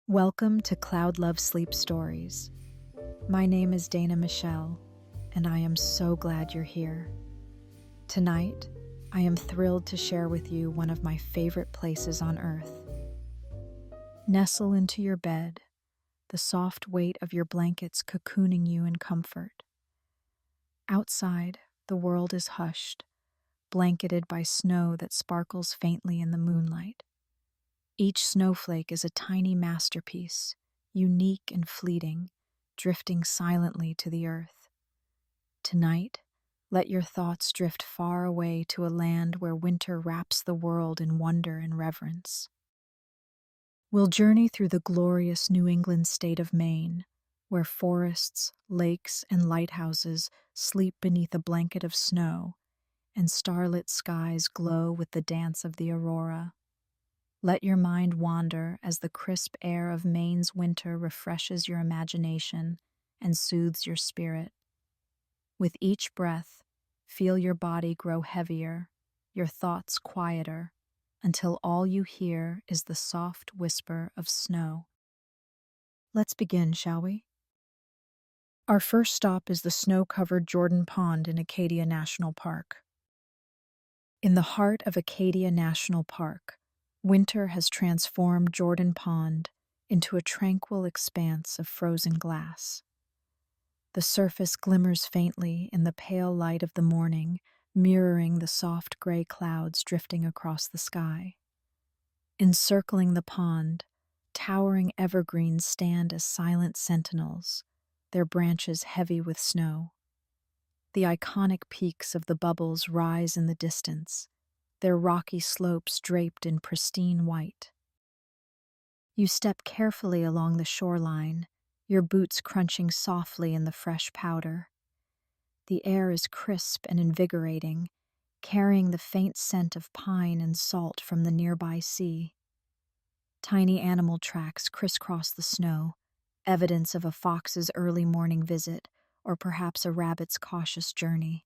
Welcome to Cloud Love Sleep Stories. My name is Dana Michelle, and I am so glad you're here. Tonight, I am thrilled to share with you one of my favorite places on earth. Nestle into your bed, the soft weight of your blankets cocooning you in comfort. Outside, the world is hushed, blanketed by snow that sparkles faintly in the moonlight. Each snowflake is a tiny masterpiece, unique and fleeting, drifting silently to the earth. Tonight, let your thoughts drift far away to a land where winter wraps the world in wonder and reverence. We'll journey through the glorious New England state of Maine, where forests, lakes, and lighthouses sleep beneath a blanket of snow, and starlit skies glow with the dance of the aurora. Let your mind wander as the crisp air of Maine's winter refreshes your imagination and soothes your spirit. With each breath, feel your body grow heavier, your thoughts quieter, until all you hear is the soft whisper of snow. Let's begin, shall we? Our first stop is the snow-covered Jordan Pond in Acadia National Park. In the heart of Acadia National Park, winter has transformed Jordan Pond into a tranquil expanse of frozen glass. The surface glimmers faintly in the pale light of the morning, mirroring the soft gray clouds drifting across the sky. Encircling the pond, towering evergreens stand as silent sentinels, their branches heavy with snow. The iconic peaks of the Bubbles rise in the distance, their rocky slopes draped in pristine white. You step carefully along the shoreline, your boots crunching softly in the fresh powder. The air is crisp and invigorating, carrying the faint scent of pine and salt from the nearby sea. Tiny animal tracks crisscross the snow, evidence of a fox's early morning visit, or perhaps a rabbit's cautious journey.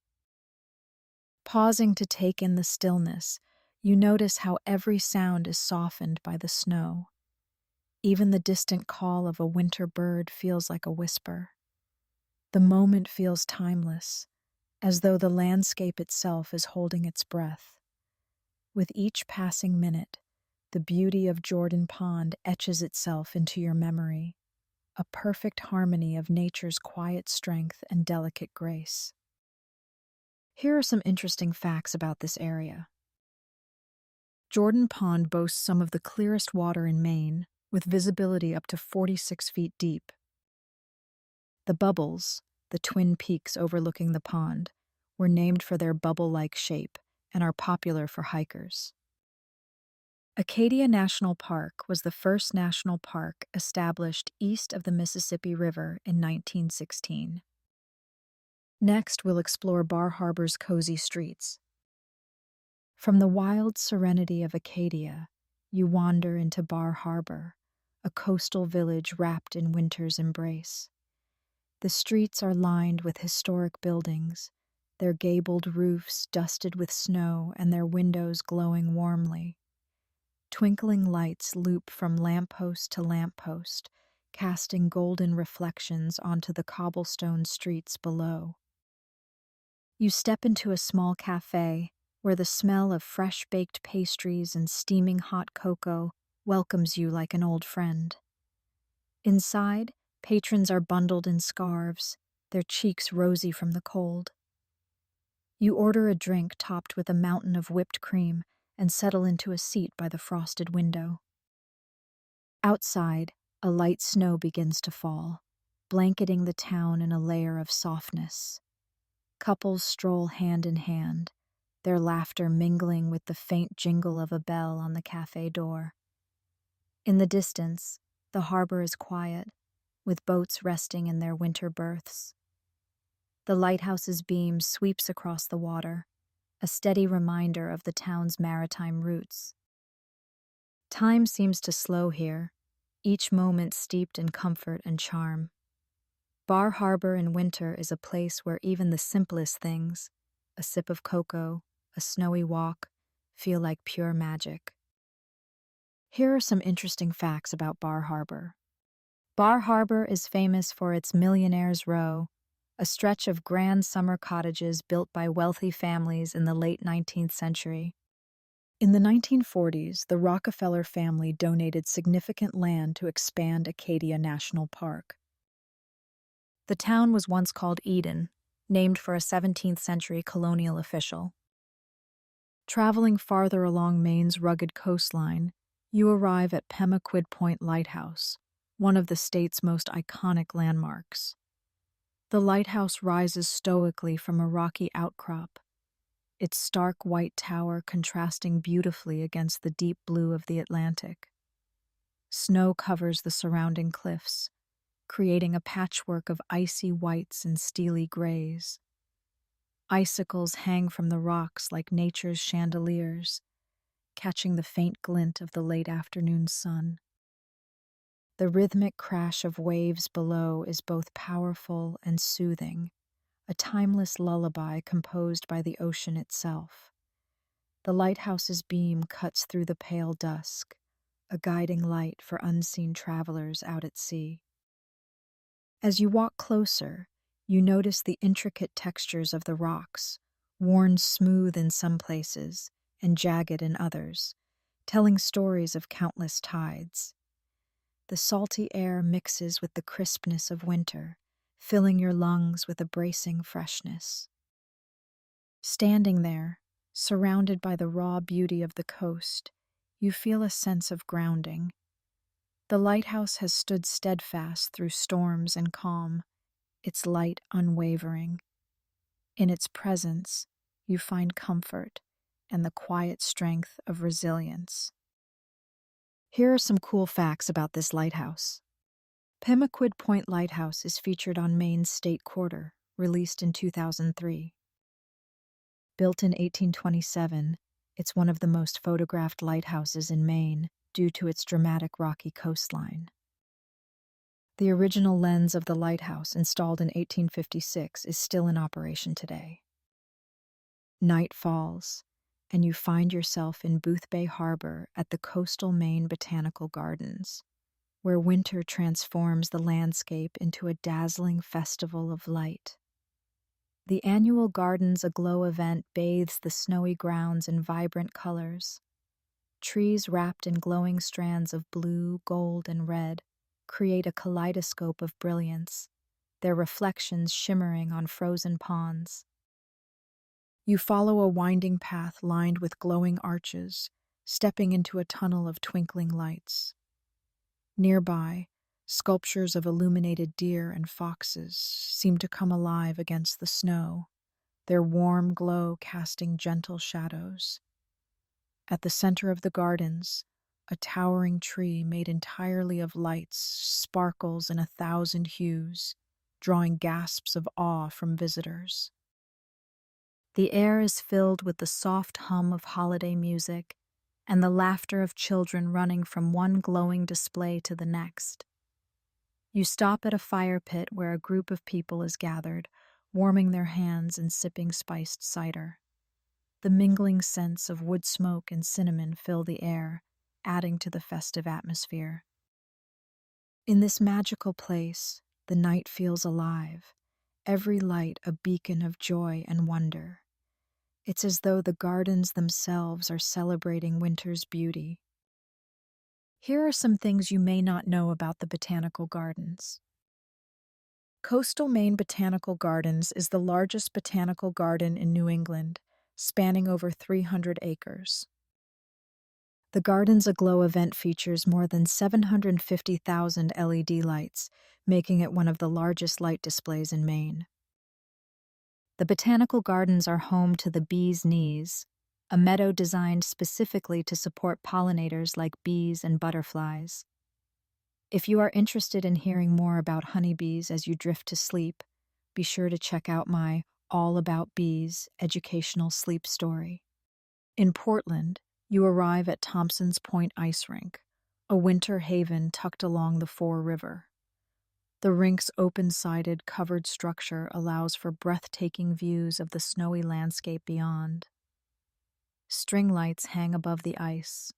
Pausing to take in the stillness, you notice how every sound is softened by the snow. Even the distant call of a winter bird feels like a whisper. The moment feels timeless, as though the landscape itself is holding its breath. With each passing minute, the beauty of Jordan Pond etches itself into your memory, a perfect harmony of nature's quiet strength and delicate grace. Here are some interesting facts about this area. Jordan Pond boasts some of the clearest water in Maine, with visibility up to 46 feet deep. The Bubbles, the twin peaks overlooking the pond, were named for their bubble-like shape and are popular for hikers. Acadia National Park was the first national park established east of the Mississippi River in 1916. Next, we'll explore Bar Harbor's cozy streets. From the wild serenity of Acadia, you wander into Bar Harbor, a coastal village wrapped in winter's embrace. The streets are lined with historic buildings, their gabled roofs dusted with snow and their windows glowing warmly. Twinkling lights loop from lamppost to lamppost, casting golden reflections onto the cobblestone streets below. You step into a small cafe where the smell of fresh-baked pastries and steaming hot cocoa welcomes you like an old friend. Inside, patrons are bundled in scarves, their cheeks rosy from the cold. You order a drink topped with a mountain of whipped cream and settle into a seat by the frosted window. Outside, a light snow begins to fall, blanketing the town in a layer of softness. Couples stroll hand in hand, their laughter mingling with the faint jingle of a bell on the cafe door. In the distance, the harbor is quiet, with boats resting in their winter berths. The lighthouse's beam sweeps across the water, a steady reminder of the town's maritime roots. Time seems to slow here, each moment steeped in comfort and charm. Bar Harbor in winter is a place where even the simplest things, a sip of cocoa, a snowy walk, feel like pure magic. Here are some interesting facts about Bar Harbor. Bar Harbor is famous for its Millionaire's Row, a stretch of grand summer cottages built by wealthy families in the late 19th century. In the 1940s, the Rockefeller family donated significant land to expand Acadia National Park. The town was once called Eden, named for a 17th century colonial official. Traveling farther along Maine's rugged coastline, you arrive at Pemaquid Point Lighthouse, one of the state's most iconic landmarks. The lighthouse rises stoically from a rocky outcrop, its stark white tower contrasting beautifully against the deep blue of the Atlantic. Snow covers the surrounding cliffs, creating a patchwork of icy whites and steely grays. Icicles hang from the rocks like nature's chandeliers, catching the faint glint of the late afternoon sun. The rhythmic crash of waves below is both powerful and soothing, a timeless lullaby composed by the ocean itself. The lighthouse's beam cuts through the pale dusk, a guiding light for unseen travelers out at sea. As you walk closer, you notice the intricate textures of the rocks, worn smooth in some places and jagged in others, telling stories of countless tides. The salty air mixes with the crispness of winter, filling your lungs with a bracing freshness. Standing there, surrounded by the raw beauty of the coast, you feel a sense of grounding. The lighthouse has stood steadfast through storms and calm, its light unwavering. In its presence, you find comfort and the quiet strength of resilience. Here are some cool facts about this lighthouse. Pemaquid Point Lighthouse is featured on Maine's State Quarter, released in 2003. Built in 1827, it's one of the most photographed lighthouses in Maine due to its dramatic rocky coastline. The original lens of the lighthouse, installed in 1856, is still in operation today. Night falls, and you find yourself in Boothbay Harbor at the coastal Maine Botanical Gardens, where winter transforms the landscape into a dazzling festival of light. The annual Gardens Aglow event bathes the snowy grounds in vibrant colors. Trees wrapped in glowing strands of blue, gold, and red create a kaleidoscope of brilliance, their reflections shimmering on frozen ponds. You follow a winding path lined with glowing arches, stepping into a tunnel of twinkling lights. Nearby, sculptures of illuminated deer and foxes seem to come alive against the snow, their warm glow casting gentle shadows. At the center of the gardens, a towering tree made entirely of lights sparkles in 1,000 hues, drawing gasps of awe from visitors. The air is filled with the soft hum of holiday music and the laughter of children running from one glowing display to the next. You stop at a fire pit where a group of people is gathered, warming their hands and sipping spiced cider. The mingling scents of wood smoke and cinnamon fill the air, adding to the festive atmosphere. In this magical place, the night feels alive, every light a beacon of joy and wonder. It's as though the gardens themselves are celebrating winter's beauty. Here are some things you may not know about the Botanical Gardens. Coastal Maine Botanical Gardens is the largest botanical garden in New England, spanning over 300 acres. The Gardens Aglow event features more than 750,000 LED lights, making it one of the largest light displays in Maine. The Botanical Gardens are home to the Bee's Knees, a meadow designed specifically to support pollinators like bees and butterflies. If you are interested in hearing more about honeybees as you drift to sleep, be sure to check out my All About Bees educational sleep story. In Portland, you arrive at Thompson's Point Ice Rink, a winter haven tucked along the Fore River. The rink's open-sided, covered structure allows for breathtaking views of the snowy landscape beyond. String lights hang above the ice,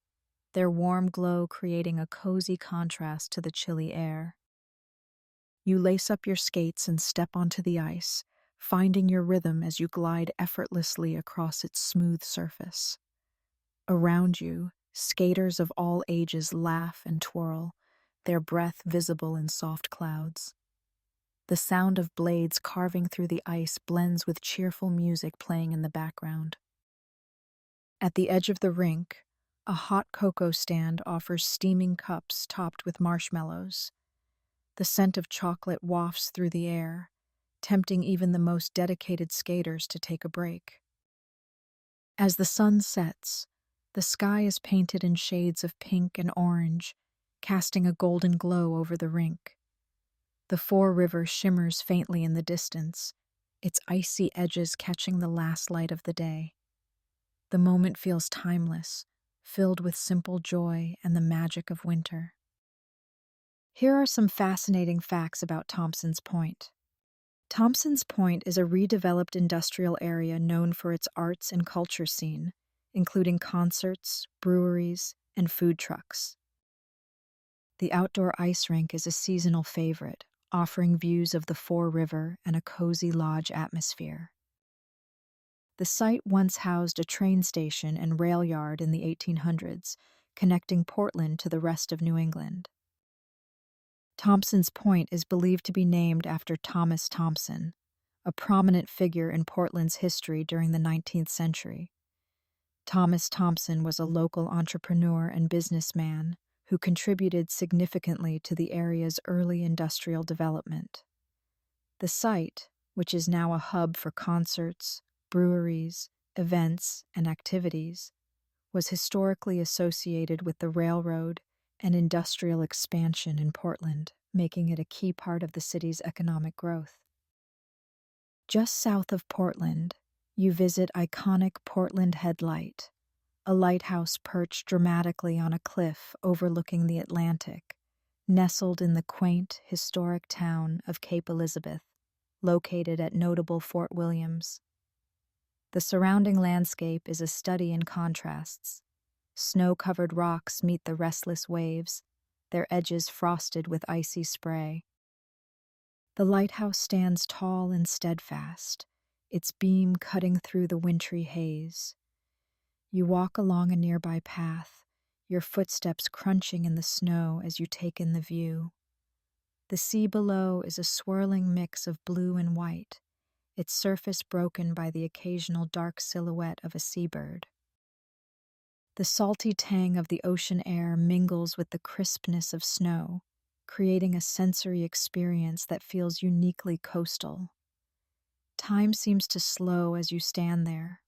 their warm glow creating a cozy contrast to the chilly air. You lace up your skates and step onto the ice, finding your rhythm as you glide effortlessly across its smooth surface. Around you, skaters of all ages laugh and twirl, their breath visible in soft clouds. The sound of blades carving through the ice blends with cheerful music playing in the background. At the edge of the rink, a hot cocoa stand offers steaming cups topped with marshmallows. The scent of chocolate wafts through the air, tempting even the most dedicated skaters to take a break. As the sun sets, the sky is painted in shades of pink and orange, casting a golden glow over the rink. The Fore River shimmers faintly in the distance, its icy edges catching the last light of the day. The moment feels timeless, filled with simple joy and the magic of winter. Here are some fascinating facts about Thompson's Point. Thompson's Point is a redeveloped industrial area known for its arts and culture scene, including concerts, breweries, and food trucks. The outdoor ice rink is a seasonal favorite, offering views of the Fore River and a cozy lodge atmosphere. The site once housed a train station and rail yard in the 1800s, connecting Portland to the rest of New England. Thompson's Point is believed to be named after Thomas Thompson, a prominent figure in Portland's history during the 19th century. Thomas Thompson was a local entrepreneur and businessman who contributed significantly to the area's early industrial development. The site, which is now a hub for concerts, breweries, events, and activities, was historically associated with the railroad and industrial expansion in Portland, making it a key part of the city's economic growth. Just south of Portland, you visit iconic Portland Headlight, a lighthouse perched dramatically on a cliff overlooking the Atlantic, nestled in the quaint, historic town of Cape Elizabeth, located at notable Fort Williams. The surrounding landscape is a study in contrasts. Snow-covered rocks meet the restless waves, their edges frosted with icy spray. The lighthouse stands tall and steadfast, its beam cutting through the wintry haze. You walk along a nearby path, your footsteps crunching in the snow as you take in the view. The sea below is a swirling mix of blue and white, its surface broken by the occasional dark silhouette of a seabird. The salty tang of the ocean air mingles with the crispness of snow, creating a sensory experience that feels uniquely coastal. Time seems to slow as you stand there,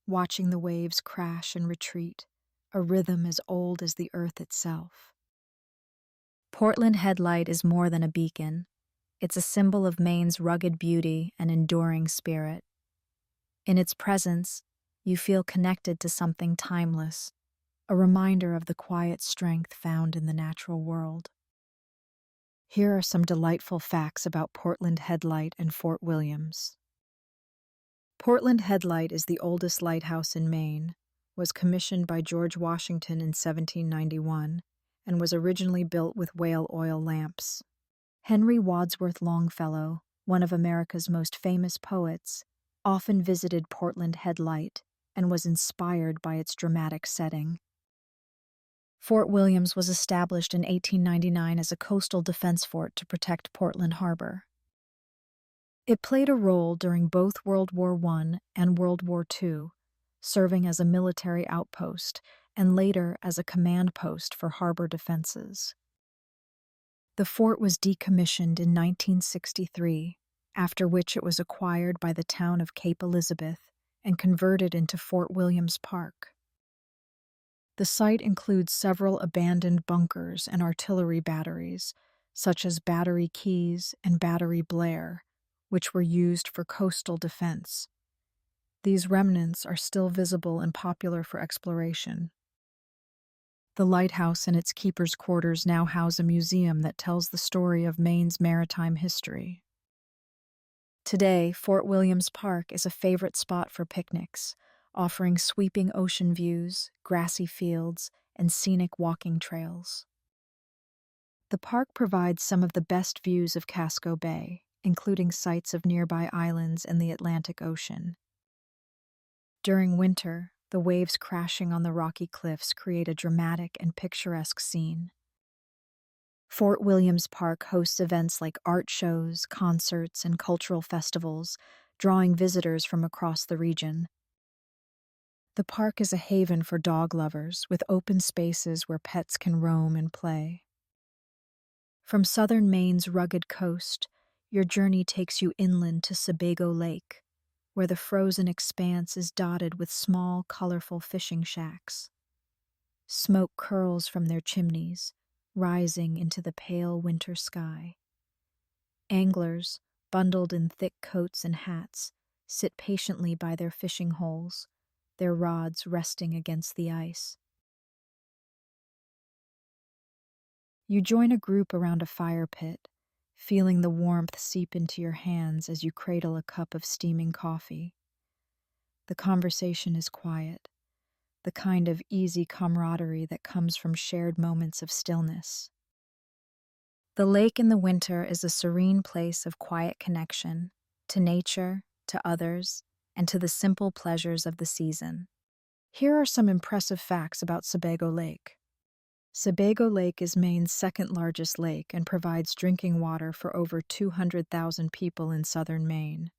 watching the waves crash and retreat, a rhythm as old as the earth itself. Portland Headlight is more than a beacon. It's a symbol of Maine's rugged beauty and enduring spirit. In its presence, you feel connected to something timeless, a reminder of the quiet strength found in the natural world. Here are some delightful facts about Portland Headlight and Fort Williams. Portland Headlight is the oldest lighthouse in Maine, was commissioned by George Washington in 1791, and was originally built with whale oil lamps. Henry Wadsworth Longfellow, one of America's most famous poets, often visited Portland Headlight and was inspired by its dramatic setting. Fort Williams was established in 1899 as a coastal defense fort to protect Portland Harbor. It played a role during both World War I and World War II, serving as a military outpost and later as a command post for harbor defenses. The fort was decommissioned in 1963, after which it was acquired by the town of Cape Elizabeth and converted into Fort Williams Park. The site includes several abandoned bunkers and artillery batteries, such as Battery Keys and Battery Blair, which were used for coastal defense. These remnants are still visible and popular for exploration. The lighthouse and its keeper's quarters now house a museum that tells the story of Maine's maritime history. Today, Fort Williams Park is a favorite spot for picnics, offering sweeping ocean views, grassy fields, and scenic walking trails. The park provides some of the best views of Casco Bay, including sights of nearby islands and the Atlantic Ocean. During winter, the waves crashing on the rocky cliffs create a dramatic and picturesque scene. Fort Williams Park hosts events like art shows, concerts, and cultural festivals, drawing visitors from across the region. The park is a haven for dog lovers, with open spaces where pets can roam and play. From southern Maine's rugged coast, your journey takes you inland to Sebago Lake, where the frozen expanse is dotted with small, colorful fishing shacks. Smoke curls from their chimneys, rising into the pale winter sky. Anglers, bundled in thick coats and hats, sit patiently by their fishing holes, their rods resting against the ice. You join a group around a fire pit, feeling the warmth seep into your hands as you cradle a cup of steaming coffee. The conversation is quiet, the kind of easy camaraderie that comes from shared moments of stillness. The lake in the winter is a serene place of quiet connection to nature, to others, and to the simple pleasures of the season. Here are some impressive facts about Sebago Lake. Sebago Lake is Maine's second largest lake and provides drinking water for over 200,000 people in southern Maine.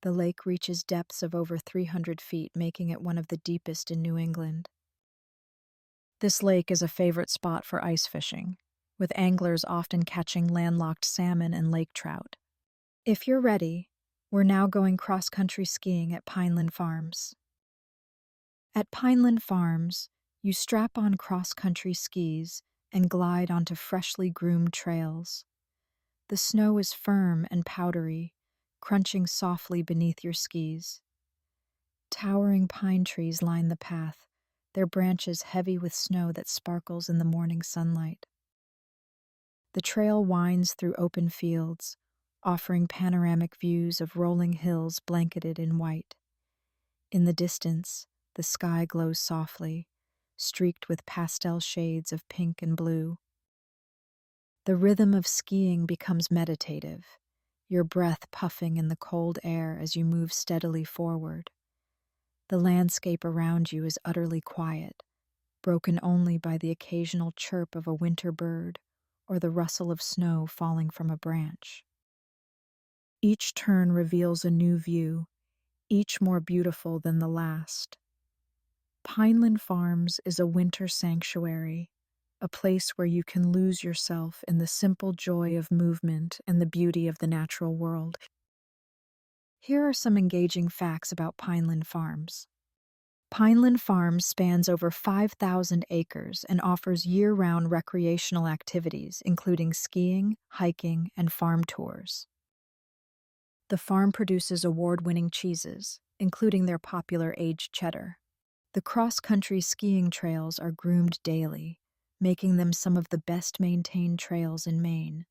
The lake reaches depths of over 300 feet, making it one of the deepest in New England. This lake is a favorite spot for ice fishing, with anglers often catching landlocked salmon and lake trout. If you're ready, we're now going cross-country skiing at Pineland Farms. At Pineland Farms, you strap on cross-country skis and glide onto freshly groomed trails. The snow is firm and powdery, crunching softly beneath your skis. Towering pine trees line the path, their branches heavy with snow that sparkles in the morning sunlight. The trail winds through open fields, offering panoramic views of rolling hills blanketed in white. In the distance, the sky glows softly, streaked with pastel shades of pink and blue. The rhythm of skiing becomes meditative, your breath puffing in the cold air as you move steadily forward. The landscape around you is utterly quiet, broken only by the occasional chirp of a winter bird or the rustle of snow falling from a branch. Each turn reveals a new view, each more beautiful than the last. Pineland Farms is a winter sanctuary, a place where you can lose yourself in the simple joy of movement and the beauty of the natural world. Here are some engaging facts about Pineland Farms. Pineland Farms spans over 5,000 acres and offers year-round recreational activities, including skiing, hiking, and farm tours. The farm produces award-winning cheeses, including their popular aged cheddar. The cross-country skiing trails are groomed daily, making them some of the best-maintained trails in Maine.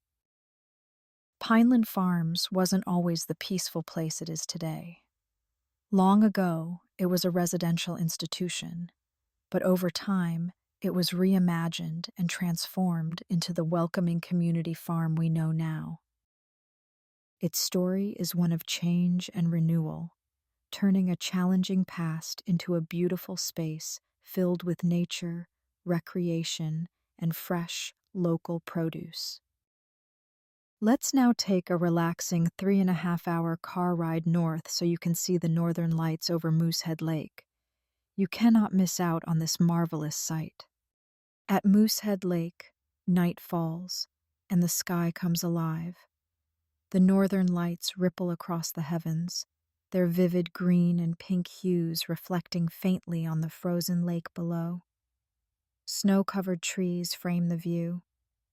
Pineland Farms wasn't always the peaceful place it is today. Long ago, it was a residential institution, but over time, it was reimagined and transformed into the welcoming community farm we know now. Its story is one of change and renewal, turning a challenging past into a beautiful space filled with nature, recreation, and fresh, local produce. Let's now take a relaxing 3.5-hour car ride north so you can see the northern lights over Moosehead Lake. You cannot miss out on this marvelous sight. At Moosehead Lake, night falls, and the sky comes alive. The northern lights ripple across the heavens, their vivid green and pink hues reflecting faintly on the frozen lake below. Snow-covered trees frame the view,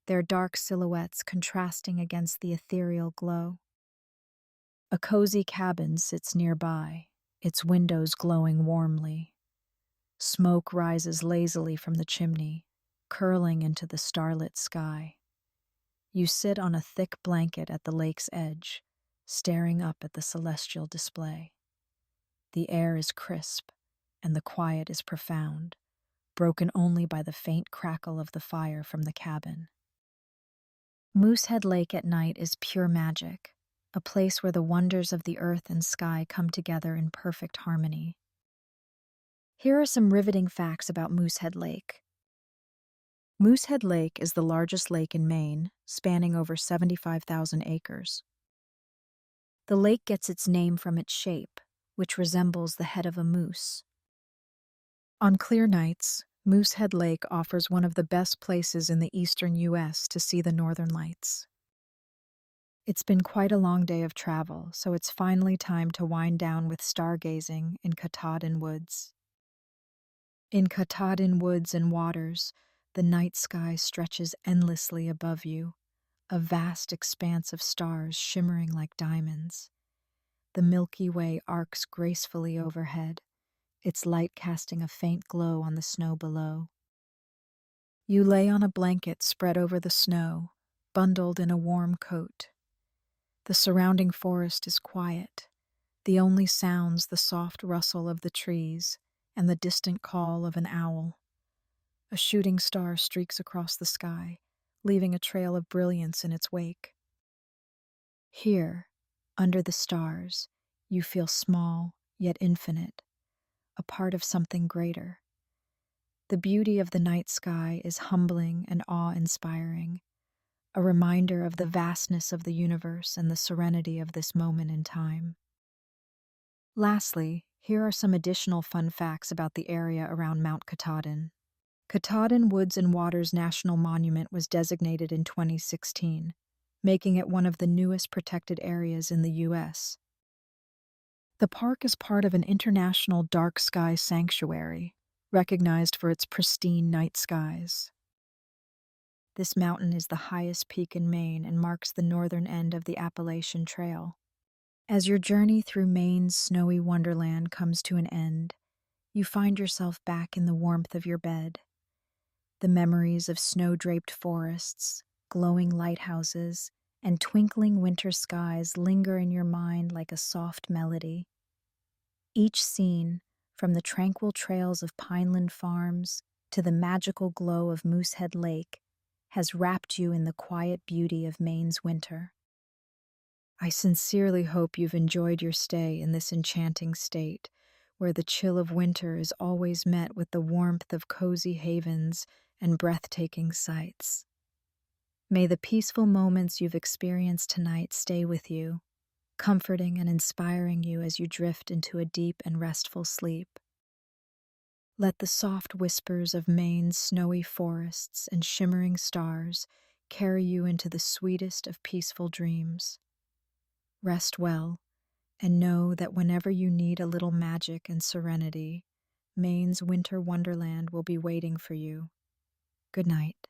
their dark silhouettes contrasting against the ethereal glow. A cozy cabin sits nearby, its windows glowing warmly. Smoke rises lazily from the chimney, curling into the starlit sky. You sit on a thick blanket at the lake's edge, staring up at the celestial display. The air is crisp, and the quiet is profound, broken only by the faint crackle of the fire from the cabin. Moosehead Lake at night is pure magic, a place where the wonders of the earth and sky come together in perfect harmony. Here are some riveting facts about Moosehead Lake. Moosehead Lake is the largest lake in Maine, spanning over 75,000 acres. The lake gets its name from its shape, which resembles the head of a moose. On clear nights, Moosehead Lake offers one of the best places in the eastern U.S. to see the northern lights. It's been quite a long day of travel, so it's finally time to wind down with stargazing in Katahdin Woods. In Katahdin Woods and waters, the night sky stretches endlessly above you, a vast expanse of stars shimmering like diamonds. The Milky Way arcs gracefully overhead, its light casting a faint glow on the snow below. You lay on a blanket spread over the snow, bundled in a warm coat. The surrounding forest is quiet, the only sounds the soft rustle of the trees and the distant call of an owl. A shooting star streaks across the sky, leaving a trail of brilliance in its wake. Here, under the stars, you feel small yet infinite, a part of something greater. The beauty of the night sky is humbling and awe-inspiring, a reminder of the vastness of the universe and the serenity of this moment in time. Lastly, here are some additional fun facts about the area around Mount Katahdin. Katahdin Woods and Waters National Monument was designated in 2016, making it one of the newest protected areas in the U.S. The park is part of an international dark sky sanctuary, recognized for its pristine night skies. This mountain is the highest peak in Maine and marks the northern end of the Appalachian Trail. As your journey through Maine's snowy wonderland comes to an end, you find yourself back in the warmth of your bed. The memories of snow-draped forests, glowing lighthouses, and twinkling winter skies linger in your mind like a soft melody. Each scene, from the tranquil trails of Pineland Farms to the magical glow of Moosehead Lake, has wrapped you in the quiet beauty of Maine's winter. I sincerely hope you've enjoyed your stay in this enchanting state, where the chill of winter is always met with the warmth of cozy havens and breathtaking sights. May the peaceful moments you've experienced tonight stay with you, comforting and inspiring you as you drift into a deep and restful sleep. Let the soft whispers of Maine's snowy forests and shimmering stars carry you into the sweetest of peaceful dreams. Rest well, and know that whenever you need a little magic and serenity, Maine's winter wonderland will be waiting for you. Good night.